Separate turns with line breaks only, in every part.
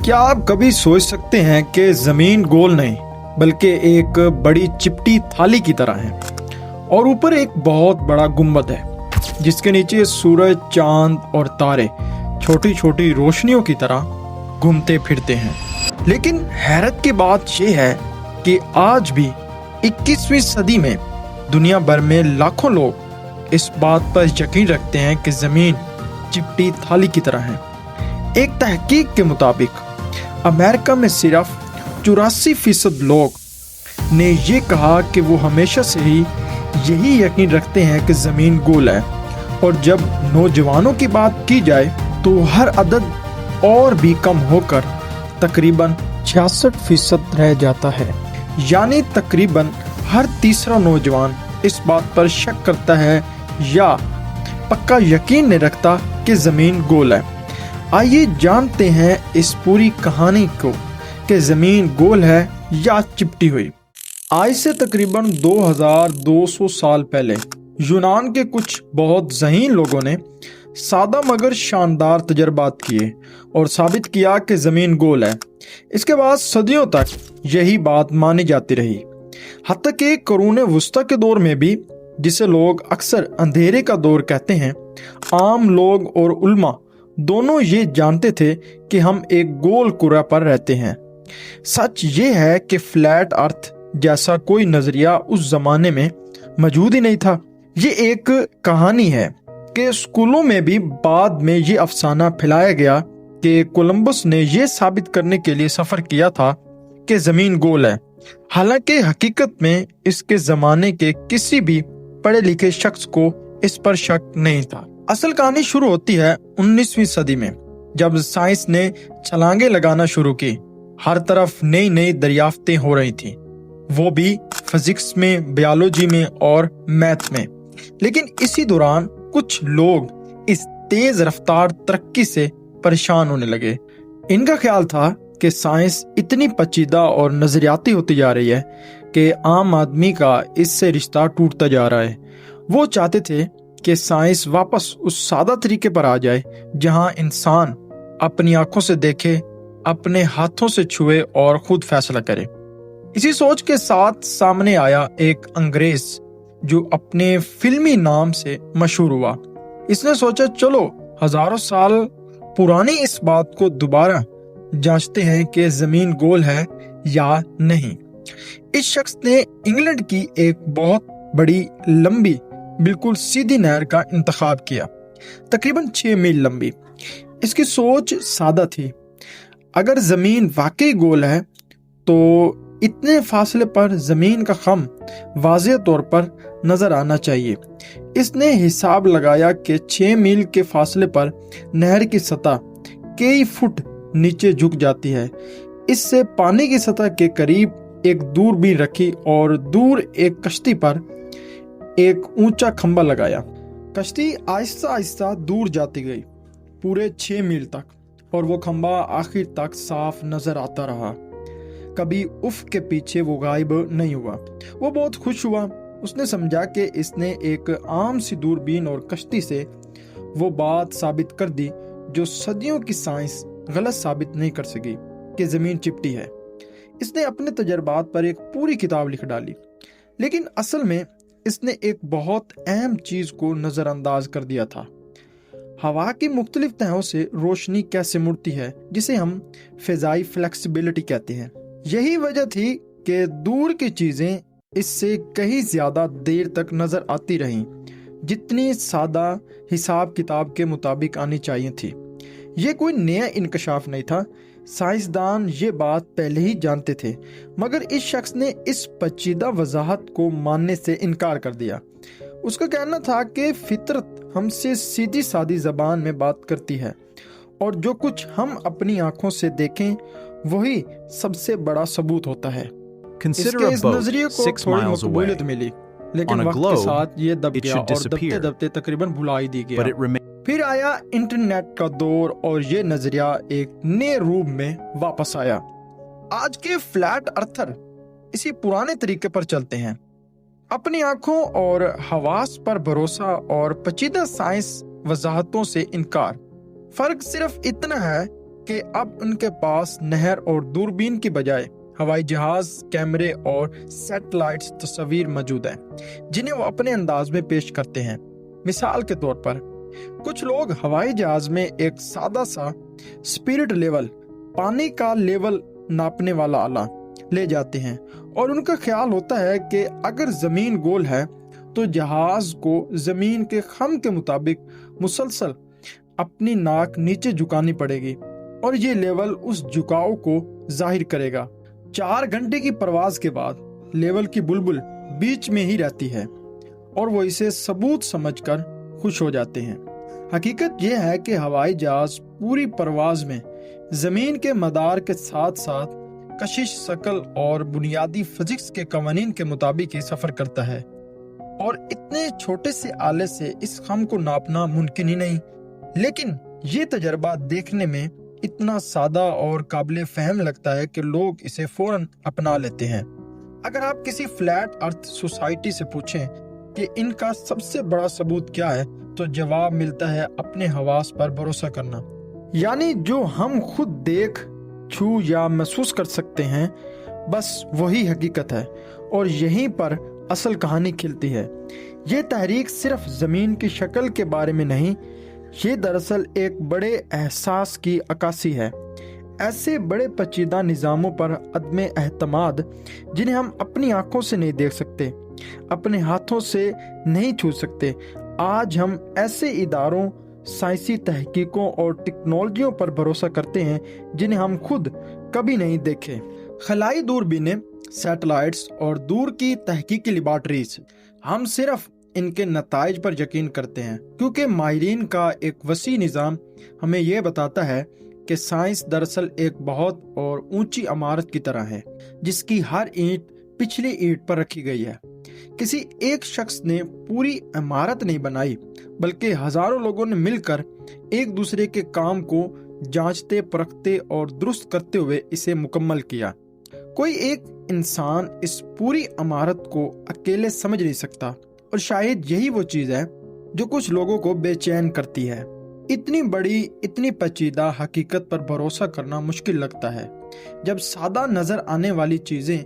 کیا آپ کبھی سوچ سکتے ہیں کہ زمین گول نہیں بلکہ ایک بڑی چپٹی تھالی کی طرح ہے اور اوپر ایک بہت بڑا گنبد ہے جس کے نیچے سورج، چاند اور تارے چھوٹی چھوٹی روشنیوں کی طرح گھومتے پھرتے ہیں۔ لیکن حیرت کی بات یہ ہے کہ آج بھی 21ویں صدی میں دنیا بھر میں لاکھوں لوگ اس بات پر یقین رکھتے ہیں کہ زمین چپٹی تھالی کی طرح ہے۔ ایک تحقیق کے مطابق امریکہ میں صرف 84% لوگ نے یہ کہا کہ وہ ہمیشہ سے ہی یہی یقین رکھتے ہیں کہ زمین گول ہے، اور جب نوجوانوں کی بات کی جائے تو ہر عدد اور بھی کم ہو کر تقریباً 66% رہ جاتا ہے، یعنی تقریباً ہر تیسرا نوجوان اس بات پر شک کرتا ہے یا پکا یقین نہیں رکھتا کہ زمین گول ہے۔ آئیے جانتے ہیں اس پوری کہانی کو کہ زمین گول ہے یا چپٹی ہوئی۔ آج سے تقریباً 2200 سال پہلے یونان کے کچھ بہت ذہین لوگوں نے سادہ مگر شاندار تجربات کیے اور ثابت کیا کہ زمین گول ہے۔ اس کے بعد صدیوں تک یہی بات مانی جاتی رہی، حتیٰ کہ قرون وسطیٰ کے دور میں بھی، جسے لوگ اکثر اندھیرے کا دور کہتے ہیں، عام لوگ اور علماء دونوں یہ جانتے تھے کہ ہم ایک گول کرہ پر رہتے ہیں۔ سچ یہ ہے کہ فلیٹ ارتھ جیسا کوئی نظریہ اس زمانے میں موجود ہی نہیں تھا۔ یہ ایک کہانی ہے کہ اسکولوں میں بھی بعد میں یہ افسانہ پھیلایا گیا کہ کولمبس نے یہ ثابت کرنے کے لیے سفر کیا تھا کہ زمین گول ہے، حالانکہ حقیقت میں اس کے زمانے کے کسی بھی پڑھے لکھے شخص کو اس پر شک نہیں تھا۔ اصل کہانی شروع ہوتی ہے 19ویں صدی میں، جب سائنس نے چھلانگیں لگانا شروع کی۔ ہر طرف نئی نئی دریافتیں ہو رہی تھیں، وہ بھی فزکس میں، بیالوجی میں اور میتھ میں۔ لیکن اسی دوران کچھ لوگ اس تیز رفتار ترقی سے پریشان ہونے لگے۔ ان کا خیال تھا کہ سائنس اتنی پیچیدہ اور نظریاتی ہوتی جا رہی ہے کہ عام آدمی کا اس سے رشتہ ٹوٹتا جا رہا ہے۔ وہ چاہتے تھے کہ سائنس واپس اس سادہ طریقے پر آ جائے جہاں انسان اپنی آنکھوں سے دیکھے، اپنے ہاتھوں سے چھوئے اور خود فیصلہ کرے۔ اسی سوچ کے ساتھ سامنے آیا ایک انگریز جو اپنے فلمی نام سے مشہور ہوا۔ اس نے سوچا چلو ہزاروں سال پرانی اس بات کو دوبارہ جانچتے ہیں کہ زمین گول ہے یا نہیں۔ اس شخص نے انگلینڈ کی ایک بہت بڑی لمبی بالکل سیدھی نہر کا انتخاب کیا، تقریباً 6 میل لمبی۔ اس کی سوچ سادہ تھی، اگر زمین واقعی گول ہے تو اتنے فاصلے پر زمین کا خم واضح طور پر نظر آنا چاہیے۔ اس نے حساب لگایا کہ 6 میل کے فاصلے پر نہر کی سطح کئی فٹ نیچے جھک جاتی ہے۔ اس سے پانی کی سطح کے قریب ایک دوربین رکھی اور دور ایک کشتی پر ایک اونچا کھمبا لگایا۔ کشتی آہستہ آہستہ دور جاتی گئی پورے 6 میل تک، اور وہ کھمبا آخر تک صاف نظر آتا رہا۔ کبھی افق کے پیچھے وہ غائب نہیں ہوا۔ وہ بہت خوش ہوا۔ اس نے سمجھا کہ اس نے ایک عام سی دوربین اور کشتی سے وہ بات ثابت کر دی جو صدیوں کی سائنس غلط ثابت نہیں کر سکی، کہ زمین چپٹی ہے۔ اس نے اپنے تجربات پر ایک پوری کتاب لکھ ڈالی، لیکن اصل میں اس نے ایک بہت اہم چیز کو نظر انداز کر دیا تھا۔ ہوا کی مختلف تہوں سے روشنی کیسے مڑتی ہے، جسے ہم فضائی فلیکسیبلٹی کہتے ہیں۔ یہی وجہ تھی کہ دور کی چیزیں اس سے کہیں زیادہ دیر تک نظر آتی رہیں جتنی سادہ حساب کتاب کے مطابق آنی چاہیے تھی۔ یہ کوئی نیا انکشاف نہیں تھا، سائنسدان یہ بات پہلے ہی جانتے تھے، مگر اس شخص نے اس پیچیدہ وضاحت کو ماننے سے انکار کر دیا۔ اس کا کہنا تھا کہ فطرت ہم سے سیدھی سادی زبان میں بات کرتی ہے، اور جو کچھ ہم اپنی آنکھوں سے دیکھیں وہی سب سے بڑا ثبوت ہوتا ہے۔ اس کے اس نظریے کو تھوڑی مقبولیت ملی، لیکن وقت کے ساتھ یہ دب گیا اور دبتے دبتے تقریباً بھلا ہی دی گیا۔ پھر آیا انٹرنیٹ کا دور اور یہ نظریہ ایک نئے روپ میں واپس آیا۔ آج کے فلیٹ ارتھر اسی پرانے طریقے پر چلتے ہیں، اپنی آنکھوں اور حواس پر بھروسہ اور پیچیدہ سائنس وضاحتوں سے انکار۔ فرق صرف اتنا ہے کہ اب ان کے پاس نہر اور دوربین کی بجائے ہوائی جہاز، کیمرے اور سیٹلائٹس تصویر موجود ہیں جنہیں وہ اپنے انداز میں پیش کرتے ہیں۔ مثال کے طور پر کچھ لوگ ہوائی جہاز میں ایک سادہ سا اسپرٹ لیول، پانی کا لیول ناپنے والا آلہ لے جاتے ہیں، اور ان کا خیال ہوتا ہے کہ اگر زمین گول ہے تو جہاز کو زمین کے خم کے مطابق مسلسل اپنی ناک نیچے جھکانی پڑے گی اور یہ لیول اس جھکاؤ کو ظاہر کرے گا۔ 4 گھنٹے کی پرواز کے بعد لیول کی بلبل بیچ میں ہی رہتی ہے اور وہ اسے ثبوت سمجھ کر خوش ہو جاتے ہیں۔ حقیقت یہ ہے کہ ہوائی جہاز پوری پرواز میں زمین کے مدار کے ساتھ ساتھ کشش ثقل اور بنیادی فزکس کے قوانین کے مطابق ہی سفر کرتا ہے، اور اتنے چھوٹے سے آلے سے اس خم کو ناپنا ممکن ہی نہیں۔ لیکن یہ تجربہ دیکھنے میں اتنا سادہ اور قابل فہم لگتا ہے کہ لوگ اسے فوراً اپنا لیتے ہیں۔ اگر آپ کسی فلیٹ ارتھ سوسائٹی سے پوچھیں کہ ان کا سب سے بڑا ثبوت کیا ہے، تو جواب ملتا ہے اپنے حواس پر بھروسہ کرنا، یعنی جو ہم خود دیکھ، چھو یا محسوس کر سکتے ہیں، بس وہی حقیقت ہے، اور یہیں پر اصل کہانی کھلتی ہے۔ یہ تحریک صرف زمین کی شکل کے بارے میں نہیں، یہ دراصل ایک بڑے احساس کی عکاسی ہے، ایسے بڑے پیچیدہ نظاموں پر عدم اعتماد جنہیں ہم اپنی آنکھوں سے نہیں دیکھ سکتے، اپنے ہاتھوں سے نہیں چھو سکتے۔ آج ہم ایسے اداروں، سائنسی تحقیقوں اور ٹیکنالوجیوں پر بھروسہ کرتے ہیں جنہیں ہم خود کبھی نہیں دیکھے۔ خلائی دوربینیں، سیٹلائٹس اور دور کی تحقیقی لیبارٹریز، ہم صرف ان کے نتائج پر یقین کرتے ہیں کیونکہ ماہرین کا ایک وسیع نظام ہمیں یہ بتاتا ہے کہ سائنس دراصل ایک بہت اور اونچی عمارت کی طرح ہے جس کی ہر اینٹ پچھلی اینٹ پر رکھی گئی ہے۔ کسی ایک شخص نے پوری عمارت نہیں بنائی، بلکہ ہزاروں لوگوں نے مل کر ایک دوسرے کے کام کو جانچتے، پرکھتے اور درست کرتے ہوئے اسے مکمل کیا۔ کوئی ایک انسان اس پوری عمارت کو اکیلے سمجھ نہیں سکتا، اور شاید یہی وہ چیز ہے جو کچھ لوگوں کو بے چین کرتی ہے۔ اتنی بڑی، اتنی پیچیدہ حقیقت پر بھروسہ کرنا مشکل لگتا ہے جب سادہ نظر آنے والی چیزیں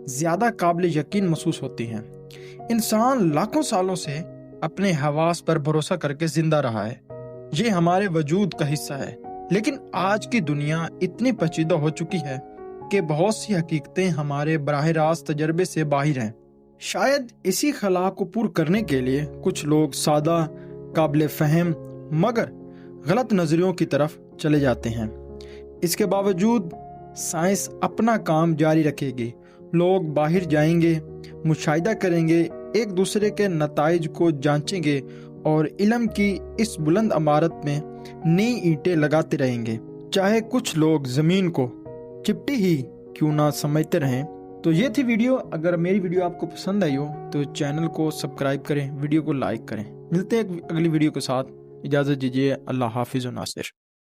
زیادہ قابل یقین محسوس ہوتی ہیں۔ انسان لاکھوں سالوں سے اپنے حواس پر بھروسہ کر کے زندہ رہا ہے، یہ ہمارے وجود کا حصہ ہے، لیکن آج کی دنیا اتنی پیچیدہ ہو چکی ہے کہ بہت سی حقیقتیں ہمارے براہ راست تجربے سے باہر ہیں۔ شاید اسی خلا کو پور کرنے کے لیے کچھ لوگ سادہ، قابل فہم مگر غلط نظریوں کی طرف چلے جاتے ہیں۔ اس کے باوجود سائنس اپنا کام جاری رکھے گی، لوگ باہر جائیں گے، مشاہدہ کریں گے، ایک دوسرے کے نتائج کو جانچیں گے اور علم کی اس بلند عمارت میں نئی اینٹیں لگاتے رہیں گے، چاہے کچھ لوگ زمین کو چپٹی ہی کیوں نہ سمجھتے رہیں۔ تو یہ تھی ویڈیو۔ اگر میری ویڈیو آپ کو پسند آئی ہو تو چینل کو سبسکرائب کریں، ویڈیو کو لائک کریں۔ ملتے ہیں اگلی ویڈیو کے ساتھ، اجازت دیجیے، اللہ حافظ و ناصر۔